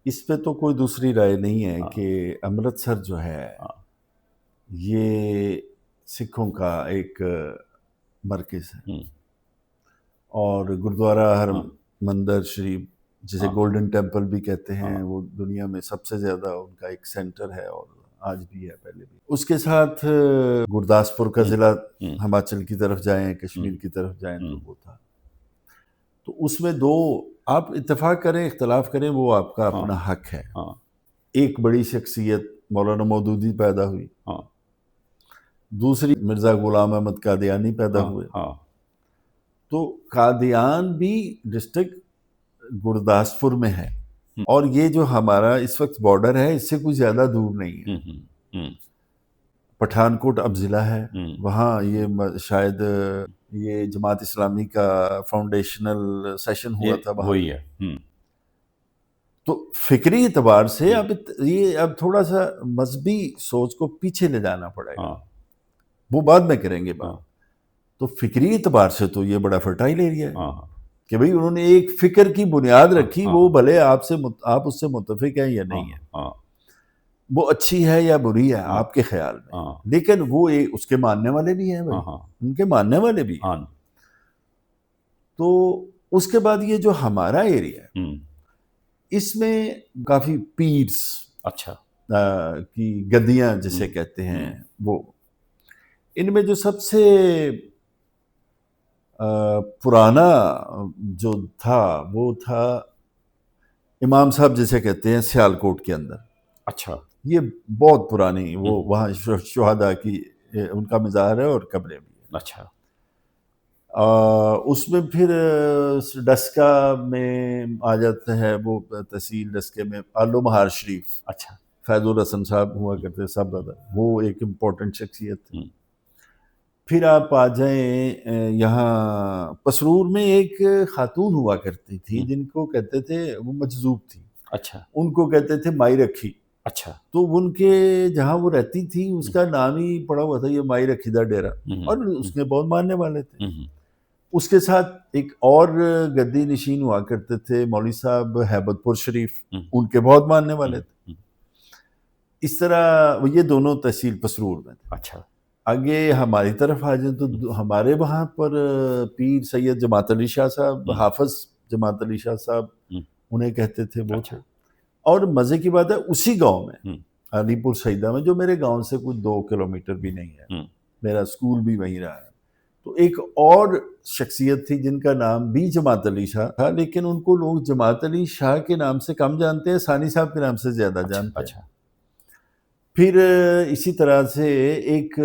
اس پہ تو کوئی دوسری رائے نہیں ہے کہ امرتسر جو ہے یہ سکھوں کا ایک مرکز ہے، اور گردوارہ ہر مندر شریف جسے گولڈن ٹیمپل بھی کہتے ہیں، وہ دنیا میں سب سے زیادہ ان کا ایک سینٹر ہے، اور آج بھی ہے، پہلے بھی۔ اس کے ساتھ گرداسپور کا ضلع ہماچل کی طرف جائیں، کشمیر کی طرف جائیں تو وہ تھا۔ تو اس میں دو، آپ اتفاق کریں اختلاف کریں وہ آپ کا اپنا حق ہے۔ ایک بڑی شخصیت مولانا مودودی پیدا ہوئی، دوسری مرزا غلام احمد قادیانی پیدا ہوئے۔ تو قادیان بھی ڈسٹرکٹ گرداسپور میں ہے، اور یہ جو ہمارا اس وقت بارڈر ہے اس سے کوئی زیادہ دور نہیں ہے۔ پٹھان کوٹ اب ضلع ہے، وہاں یہ شاید یہ جماعت اسلامی کا فاؤنڈیشنل سیشن ہوا تھا وہاں۔ وہی ہے۔ تو فکری اعتبار سے اب تھوڑا سا مذہبی سوچ کو پیچھے لے جانا پڑے گا، وہ بعد میں کریں گے بات۔ تو فکری اعتبار سے تو یہ بڑا فرٹائل ایریا ہے کہ بھئی انہوں نے ایک فکر کی بنیاد رکھی، وہ بھلے آپ اس سے متفق ہیں یا نہیں ہے، وہ اچھی ہے یا بری ہے آپ کے خیال میں، لیکن وہ اس کے ماننے والے بھی ہیں بھائی، ان کے ماننے والے بھی ہیں۔ تو اس کے بعد یہ جو ہمارا ایریا ہے اس میں کافی پیرس کی گدیاں جسے کہتے ہیں، وہ ان میں جو سب سے پرانا جو تھا وہ تھا امام صاحب جسے کہتے ہیں سیالکوٹ کے اندر۔ یہ بہت پرانی، وہ وہاں شہداء کی ان کا مزار ہے اور قبریں بھی ہیں۔ اس میں پھر ڈسکا میں آ جاتا ہے، وہ تحصیل ڈسکے میں آلو مہار شریف، فیض الحسن صاحب ہوا کرتے صاحب دادا، وہ ایک امپورٹنٹ شخصیت تھی۔ پھر آپ آ جائیں یہاں پسرور میں ایک خاتون ہوا کرتی تھی جن کو کہتے تھے، وہ مجذوب تھی، ان کو کہتے تھے مائی رکھی۔ تو ان کے جہاں وہ رہتی تھی اس کا نام ہی پڑا ہوا تھا یہ مائی رکھی دا ڈیرا، اور اس کے بہت ماننے والے تھے۔ اس کے ساتھ ایک اور گدی نشین ہوا کرتے تھے مولوی صاحب ہیبت پور شریف، ان کے بہت ماننے والے تھے۔ اس طرح یہ دونوں تحصیل پسرور میں تھے۔ آگے ہماری طرف آ جائیں تو ہمارے وہاں پر پیر سید جماعت علی شاہ صاحب، حافظ جماعت علی شاہ صاحب انہیں کہتے تھے، وہ تھے۔ اور مزے کی بات ہے اسی گاؤں میں، علی پور سیدہ میں، جو میرے گاؤں سے کوئی 2 کلومیٹر بھی نہیں ہے، میرا اسکول بھی وہیں رہا ہے، تو ایک اور شخصیت تھی جن کا نام بھی جماعت علی شاہ تھا، لیکن ان کو لوگ جماعت علی شاہ کے نام سے کم جانتے ہیں، ثانی صاحب کے نام سے زیادہ جانتے ہیں۔ پھر اسی طرح سے ایک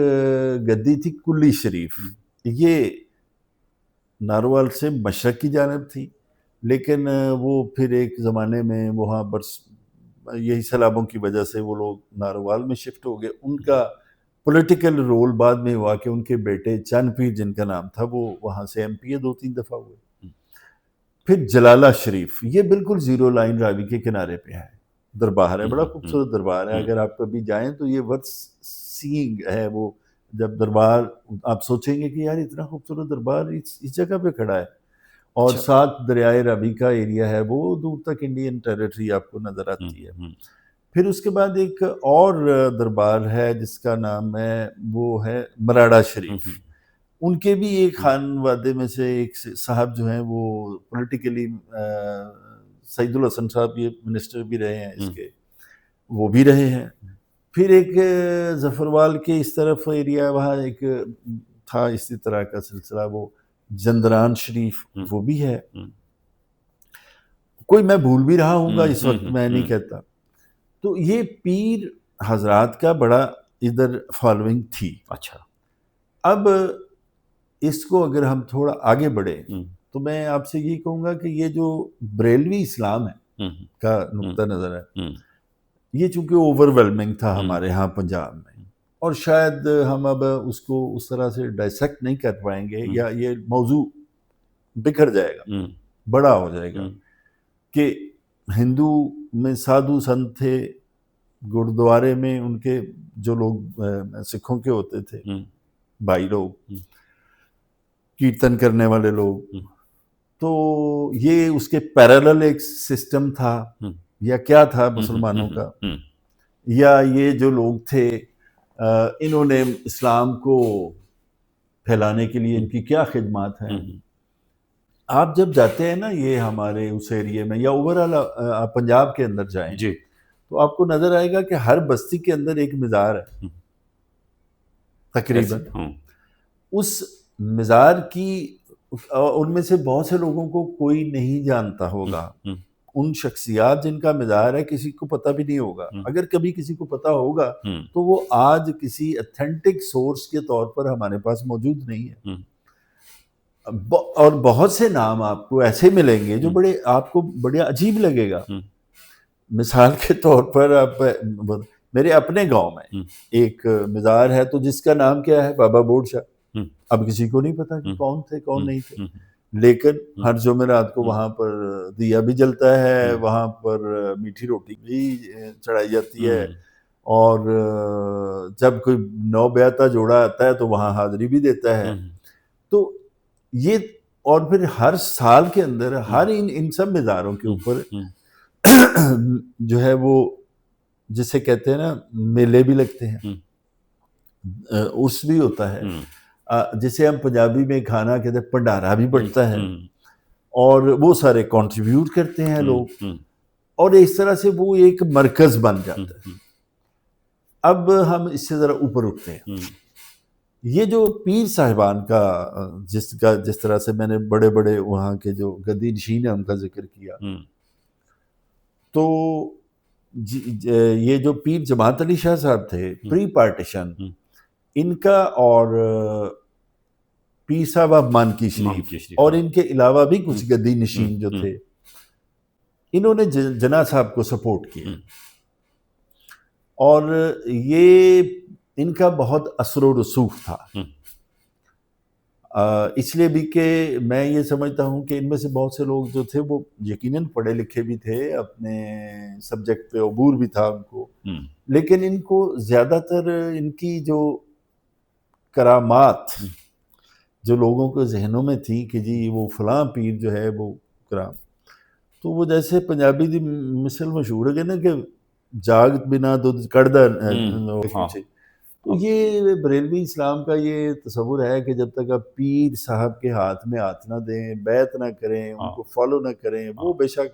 گدی تھی کلی شریف، یہ ناروال سے مشرق کی جانب تھی، لیکن وہ پھر ایک زمانے میں وہاں پر یہی سیلابوں کی وجہ سے وہ لوگ ناروال میں شفٹ ہو گئے۔ ان کا پولیٹیکل رول بعد میں ہوا کہ ان کے بیٹے چند پیر جن کا نام تھا وہ وہاں سے ایم پی 2-3 دفعہ ہوئے۔ پھر جلالہ شریف، یہ بالکل زیرو لائن راوی کے کنارے پہ ہے، دربار ہے، بڑا خوبصورت دربار ہے، اگر آپ کبھی جائیں تو یہ ورتھ سینگ ہے۔ وہ جب دربار آپ سوچیں گے کہ یار اتنا خوبصورت دربار اس جگہ پہ کھڑا ہے، اور ساتھ دریائے راوی کا ایریا ہے، وہ دور تک انڈین ٹیریٹری آپ کو نظر آتی ہے۔ پھر اس کے بعد ایک اور دربار ہے جس کا نام ہے، وہ ہے مراڑا شریف، ان کے بھی ایک خانوادے میں سے ایک صاحب جو ہیں وہ پولیٹیکلی سعید الحسن صاحب یہ منسٹر بھی رہے ہیں اس کے، وہ بھی رہے ہیں۔ پھر ایک ظفروال کے اس طرف ایریا، وہاں ایک تھا اسی طرح کا سلسلہ، وہ جندران شریف، وہ بھی ہے۔ کوئی میں بھول بھی رہا ہوں گا اس وقت، میں نہیں کہتا۔ تو یہ پیر حضرات کا بڑا ادھر فالوئنگ تھی۔ اب اس کو اگر ہم تھوڑا آگے بڑھیں تو میں آپ سے یہ کہوں گا کہ یہ جو بریلوی اسلام ہے کا نقطہ نظر ہے، یہ چونکہ اوور ویلمنگ تھا ہمارے ہاں پنجاب میں، اور شاید ہم اب اس کو اس طرح سے ڈائسیکٹ نہیں کر پائیں گے، یا یہ موضوع بکھر جائے گا، بڑا ہو جائے گا، کہ ہندو میں سادھو سنت تھے، گردوارے میں ان کے جو لوگ سکھوں کے ہوتے تھے بھائی لوگ، کیرتن کرنے والے لوگ، تو یہ اس کے پیرالل ایک سسٹم تھا یا کیا تھا مسلمانوں کا، یا یہ جو لوگ تھے انہوں نے اسلام کو پھیلانے کے لیے ان کی کیا خدمات ہیں. آپ جب جاتے ہیں نا یہ ہمارے اس ایریے میں یا اوورآل پنجاب کے اندر جائیں جی تو آپ کو نظر آئے گا کہ ہر بستی کے اندر ایک مزار ہے تقریباً. اس مزار کی ان میں سے بہت سے لوگوں کو کوئی نہیں جانتا ہوگا. ان شخصیات جن کا مزار ہے کسی کو پتہ بھی نہیں ہوگا. اگر کبھی کسی کو پتہ ہوگا تو وہ آج کسی اتھینٹک سورس کے طور پر ہمارے پاس موجود نہیں ہے. اور بہت سے نام آپ کو ایسے ملیں گے جو بڑے آپ کو بڑے عجیب لگے گا. مثال کے طور پر آپ میرے اپنے گاؤں میں ایک مزار ہے تو جس کا نام کیا ہے بابا بوڑھ شاہ. اب کسی کو نہیں پتا کہ کون تھے کون نہیں تھے، لیکن ہر جمعرات کو وہاں پر دیا بھی جلتا ہے، وہاں پر میٹھی روٹی بھی چڑھائی جاتی ہے، اور جب کوئی نو بیعتہ جوڑا آتا ہے تو وہاں حاضری بھی دیتا ہے. تو یہ اور پھر ہر سال کے اندر ہر ان سب مزاروں کے اوپر جو ہے وہ جسے کہتے ہیں نا میلے بھی لگتے ہیں، عرس بھی ہوتا ہے، جسے ہم پنجابی میں کھانا کہتے ہیں پنڈارا بھی بڑھتا ہے، اور وہ سارے کنٹریبیوٹ کرتے ہیں لوگ، اور اس طرح سے وہ ایک مرکز بن جاتا ہے. اب ہم اس سے ذرا اوپر اٹھتے ہیں. یہ جو پیر صاحبان کا جس طرح سے میں نے بڑے بڑے وہاں کے جو گدی نشین ہیں ان کا ذکر کیا، تو یہ جو پیر جماعت علی شاہ صاحب تھے پری پارٹیشن، ان کا اور پیر صاحب مانکی شریف اور ان کے علاوہ بھی کچھ گدی نشین جو تھے انہوں نے جناح صاحب کو سپورٹ کیا، اور یہ ان کا بہت اثر و رسوخ تھا. اس لیے بھی کہ میں یہ سمجھتا ہوں کہ ان میں سے بہت سے لوگ جو تھے وہ یقیناً پڑھے لکھے بھی تھے، اپنے سبجیکٹ پہ عبور بھی تھا ان کو، لیکن ان کو زیادہ تر ان کی جو کرامات جو لوگوں کے ذہنوں میں تھی کہ جی وہ فلاں پیر جو ہے وہ کرام، تو وہ جیسے پنجابی دی مثل مشہور ہے نا کہ جاگت بنا دودھ کڑدا. تو یہ بریلوی اسلام کا یہ تصور ہے کہ جب تک آپ پیر صاحب کے ہاتھ میں ہاتھ نہ دیں، بیعت نہ کریں، ان کو فالو نہ کریں، وہ بے شک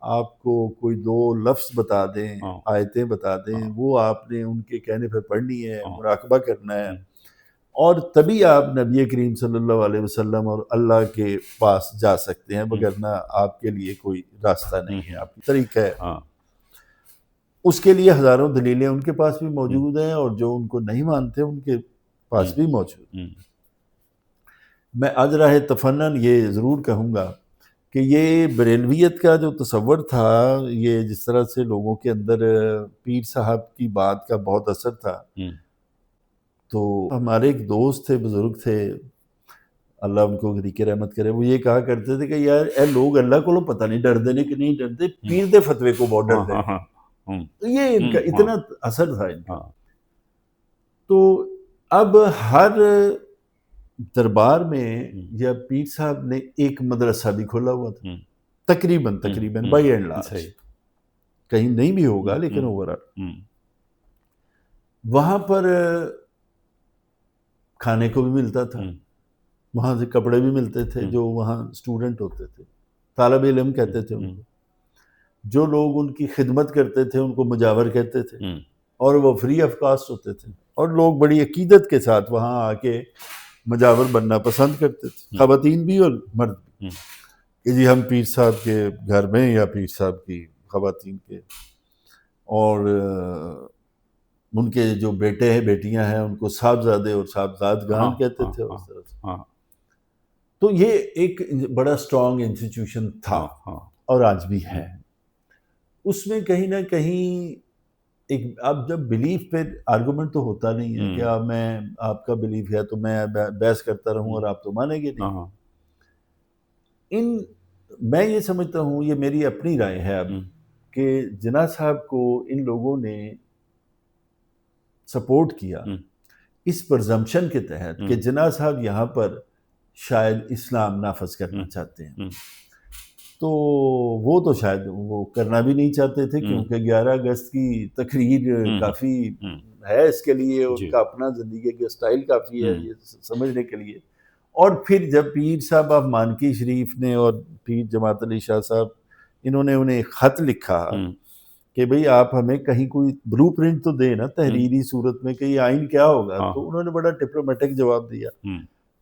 آپ کو کوئی دو لفظ بتا دیں، آیتیں بتا دیں، وہ آپ نے ان کے کہنے پہ پڑھنی ہے، مراقبہ کرنا ہے، اور تبھی آپ نبی کریم صلی اللہ علیہ وسلم اور اللہ کے پاس جا سکتے ہیں، وگرنہ آپ کے لیے کوئی راستہ نہیں ہے، آپ کی طریقہ ہے. اس کے لیے ہزاروں دلیلیں ان کے پاس بھی موجود ہیں، اور جو ان کو نہیں مانتے ان کے پاس بھی موجود ہیں. میں اجراہ تفنن یہ ضرور کہوں گا کہ یہ بریلویت کا جو تصور تھا، یہ جس طرح سے لوگوں کے اندر پیر صاحب کی بات کا بہت اثر تھا. تو ہمارے ایک دوست تھے، بزرگ تھے، اللہ ان کو غریق رحمت کرے، وہ یہ کہا کرتے تھے کہ یار اے لوگ اللہ کو پتہ نہیں ڈر دے کہ نہیں ڈرتے، پیر دے فتوے کو بہت ڈر دے. تو یہ ان کا اتنا اثر تھا ان کا. تو اب ہر دربار میں یا پیر صاحب نے ایک مدرسہ بھی کھولا ہوا تھا، تقریباً بائی اینڈ لارج، کہیں نہیں بھی ہوگا لیکن اوورآل وہاں پر کھانے کو بھی ملتا تھا، وہاں سے کپڑے بھی ملتے تھے، جو وہاں اسٹوڈنٹ ہوتے تھے، طالب علم کہتے تھے ان کو، جو لوگ ان کی خدمت کرتے تھے ان کو مجاور کہتے تھے، اور وہ فری آف کاسٹ ہوتے تھے، اور لوگ بڑی عقیدت کے ساتھ وہاں آ کے مجاور بننا پسند کرتے تھے، خواتین بھی اور مرد بھی، کہ جی ہم پیر صاحب کے گھر میں یا پیر صاحب کی خواتین کے، اور ان کے جو بیٹے ہیں بیٹیاں ہیں ان کو صاحبزادے اور صاحبزادگان کہتے تھے اس طرح سے. تو یہ ایک بڑا اسٹرانگ انسٹیٹیوشن تھا اور آج بھی ہے. اس میں کہیں نہ کہیں ایک اب جب بلیف پہ آرگومنٹ تو ہوتا نہیں ہے کہ اب میں آپ کا بلیف ہے تو میں بحث کرتا رہوں اور آپ تو مانیں گے نہیں. میں یہ سمجھتا ہوں، یہ میری اپنی رائے ہے اب، کہ جناح صاحب کو ان لوگوں نے سپورٹ کیا اس پرزمپشن کے تحت کہ جناح صاحب یہاں پر شاید اسلام نافذ کرنا چاہتے ہیں. تو وہ تو شاید وہ کرنا بھی نہیں چاہتے تھے، کیونکہ 11 اگست کی تقریر کافی ہے اس کے لیے، ان کا اپنا زندگی کا سٹائل کافی ہے یہ سمجھنے کے لیے. اور پھر جب پیر صاحب آف مانکی شریف نے اور پیر جماعت علی شاہ صاحب انہوں نے انہیں ایک خط لکھا کہ بھئی آپ ہمیں کہیں کوئی بلو پرنٹ تو دیں نا تحریری صورت میں کہ یہ آئین کیا ہوگا، تو انہوں نے بڑا ڈپلومیٹک جواب دیا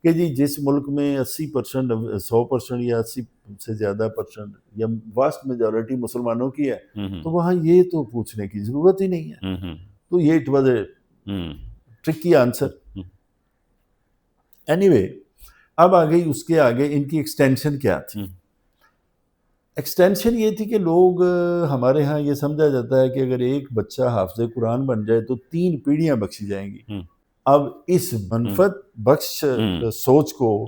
کہ جی جس ملک میں 80% 100% یا 80 سے زیادہ % یا واسٹ میجورٹی مسلمانوں کی ہے تو وہاں یہ تو پوچھنے کی ضرورت ہی نہیں ہے. تو یہ it was a tricky answer. Any way اب آ گئی اس کے آگے ان کی ایکسٹینشن کیا تھی. ایکسٹینشن یہ تھی کہ لوگ ہمارے ہاں یہ سمجھا جاتا ہے کہ اگر ایک بچہ حافظ قرآن بن جائے تو 3 پیڑھیاں بخشی جائیں گی. اب اس منفعت بخش سوچ کو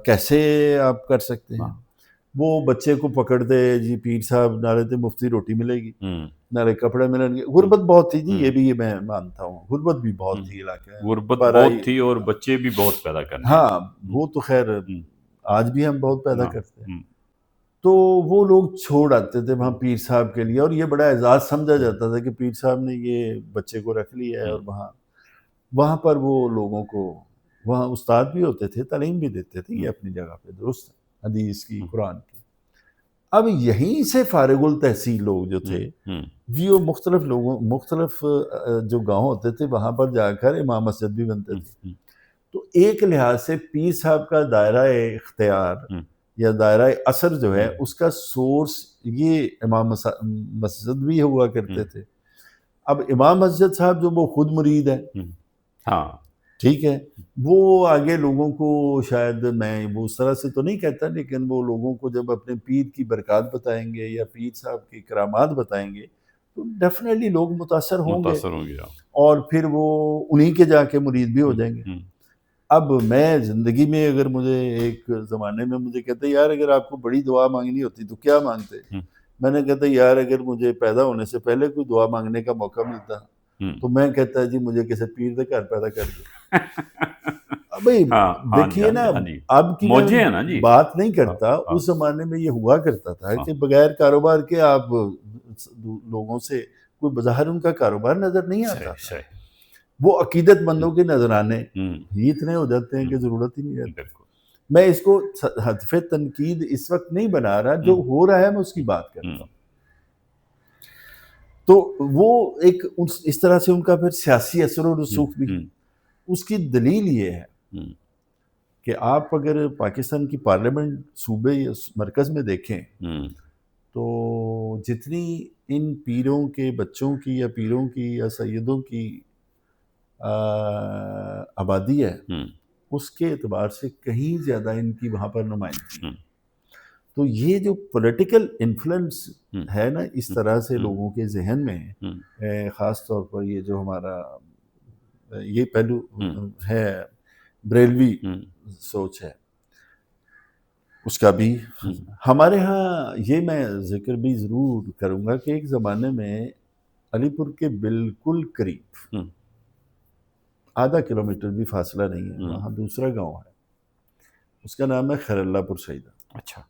کیسے آپ کر سکتے ہیں؟ وہ بچے کو پکڑ دے جی پیر صاحب نعرے تے مفتی روٹی ملے گی، نعرے کپڑے ملیں گے. غربت بہت تھی جی، یہ بھی میں مانتا ہوں، غربت بھی بہت تھی علاقے میں، غربت بہت تھی اور بچے بھی بہت پیدا کرنے. ہاں وہ تو خیر آج بھی ہم بہت پیدا کرتے ہیں. تو وہ لوگ چھوڑ آتے تھے وہاں پیر صاحب کے لیے، اور یہ بڑا اعزاز سمجھا جاتا تھا کہ پیر صاحب نے یہ بچے کو رکھ لیا ہے. اور وہاں پر وہ لوگوں کو وہاں استاد بھی ہوتے تھے، تعلیم بھی دیتے تھے، یہ اپنی جگہ پہ درست حدیث کی قرآن کی. اب یہیں سے فارغ التحصیل لوگ جو تھے وہ مختلف جو گاؤں ہوتے تھے وہاں پر جا کر امام مسجد بھی بنتے تھے. تو ایک لحاظ سے پیر صاحب کا دائرہ اختیار یا دائرہ اثر جو ہے اس کا سورس یہ امام مسجد بھی ہوا کرتے تھے. اب امام مسجد صاحب جو وہ خود مرید ہے، ہاں ٹھیک ہے، وہ آگے لوگوں کو شاید میں وہ اس طرح سے تو نہیں کہتا، لیکن وہ لوگوں کو جب اپنے پیر کی برکات بتائیں گے یا پیر صاحب کی کرامات بتائیں گے تو ڈیفینیٹلی لوگ متاثر ہوں گے اور پھر وہ انہی کے جا کے مرید بھی ہو جائیں گے. اب میں زندگی میں اگر مجھے ایک زمانے میں مجھے کہتے یار اگر آپ کو بڑی دعا مانگنی ہوتی تو کیا مانگتے؟ میں نے کہتا یار اگر مجھے پیدا ہونے سے پہلے کوئی دعا مانگنے کا موقع ملتا تو میں کہتا جی مجھے کسی پیر دے گھر پیدا کر دے. بھائی دیکھیے نا اب کی میں بات نہیں کرتا، اس زمانے میں یہ ہوا کرتا تھا کہ بغیر کاروبار کے آپ لوگوں سے کوئی بظاہر ان کا کاروبار نظر نہیں آتا تھا. وہ عقیدت مندوں کے نذرانے ہی اتنے ہو جاتے ہیں کہ ضرورت ہی نہیں رہتی. میں اس کو ہدف تنقید اس وقت نہیں بنا رہا، جو ہو رہا ہے میں اس کی بات کرتا ہوں. تو وہ ایک اس طرح سے ان کا پھر سیاسی اثر و رسوخ بھی. اس کی دلیل یہ ہے کہ آپ اگر پاکستان کی پارلیمنٹ صوبے یا مرکز میں دیکھیں تو جتنی ان پیروں کے بچوں کی یا پیروں کی یا سیدوں کی آبادی ہے اس کے اعتبار سے کہیں زیادہ ان کی وہاں پر نمائندگی. تو یہ جو پولیٹیکل انفلوئنس ہے نا اس طرح سے لوگوں کے ذہن میں، خاص طور پر یہ جو ہمارا یہ پہلو ہے بریلوی سوچ ہے اس کا بھی ہمارے ہاں یہ میں ذکر بھی ضرور کروں گا کہ ایک زمانے میں علی پور کے بالکل قریب آدھا کلومیٹر بھی فاصلہ نہیں ہے، وہاں دوسرا گاؤں ہے، اس کا نام ہے خیر اللہ پور شہیدہ. اچھا.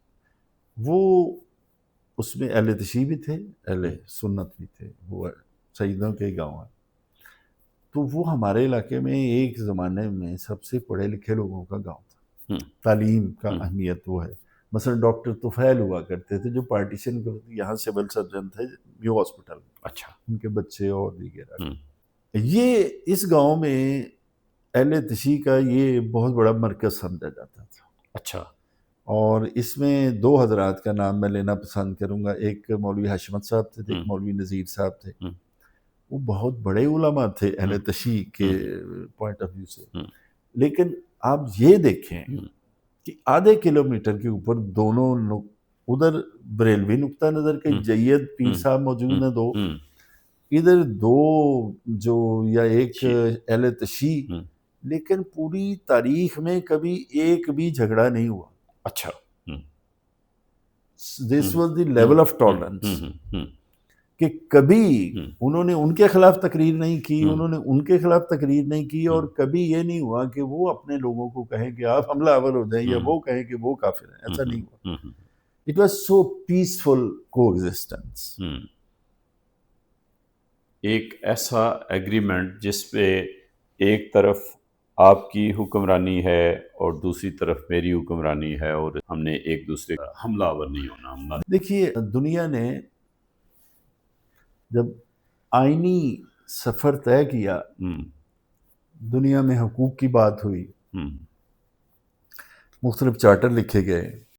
وہ اس میں اہل تشیع بھی تھے، اہل سنت بھی تھے، وہ شہیدوں کے گاؤں ہے. تو وہ ہمارے علاقے میں ایک زمانے میں سب سے پڑھے لکھے لوگوں کا گاؤں تھا. تعلیم کا اہمیت وہ ہے. مثلا ڈاکٹر طفیل ہوا کرتے تھے جو پارٹیشن کرتے، یہاں سول سرجن تھے نیو ہاسپٹل. اچھا. ان کے بچے اور دیگر. یہ اس گاؤں میں اہل تشیع کا یہ بہت بڑا مرکز سمجھا جاتا تھا. اچھا. اور اس میں 2 حضرات کا نام میں لینا پسند کروں گا. ایک مولوی حشمت صاحب تھے، ایک مولوی نذیر صاحب تھے. وہ بہت بڑے علماء تھے اہل تشیع کے پوائنٹ آف ویو سے. لیکن آپ یہ دیکھیں کہ آدھے کلومیٹر کے اوپر دونوں ادھر بریلوی نقطہ نظر کے جید پیر صاحب موجود ہیں 2، ادھر 2 جو یا ایک اہل تشیع، لیکن پوری تاریخ میں کبھی ایک بھی جھگڑا نہیں ہوا. اچھا. This was the level of tolerance کہ کبھی انہوں نے ان کے خلاف تقریر نہیں کی، انہوں نے ان کے خلاف تقریر نہیں کی، اور کبھی یہ نہیں ہوا کہ وہ اپنے لوگوں کو کہیں کہ آپ حملہ آور ہو جائیں یا وہ کہیں کہ وہ کافر ہیں. ایسا نہیں ہوا. It was so peaceful coexistence. ایک ایسا ایگریمنٹ جس پہ ایک طرف آپ کی حکمرانی ہے اور دوسری طرف میری حکمرانی ہے، اور ہم نے ایک دوسرے کا حملہ آور نہیں ہونا. دیکھیے دنیا نے جب آئینی سفر طے کیا، دنیا میں حقوق کی بات ہوئی، مختلف چارٹر لکھے گئے،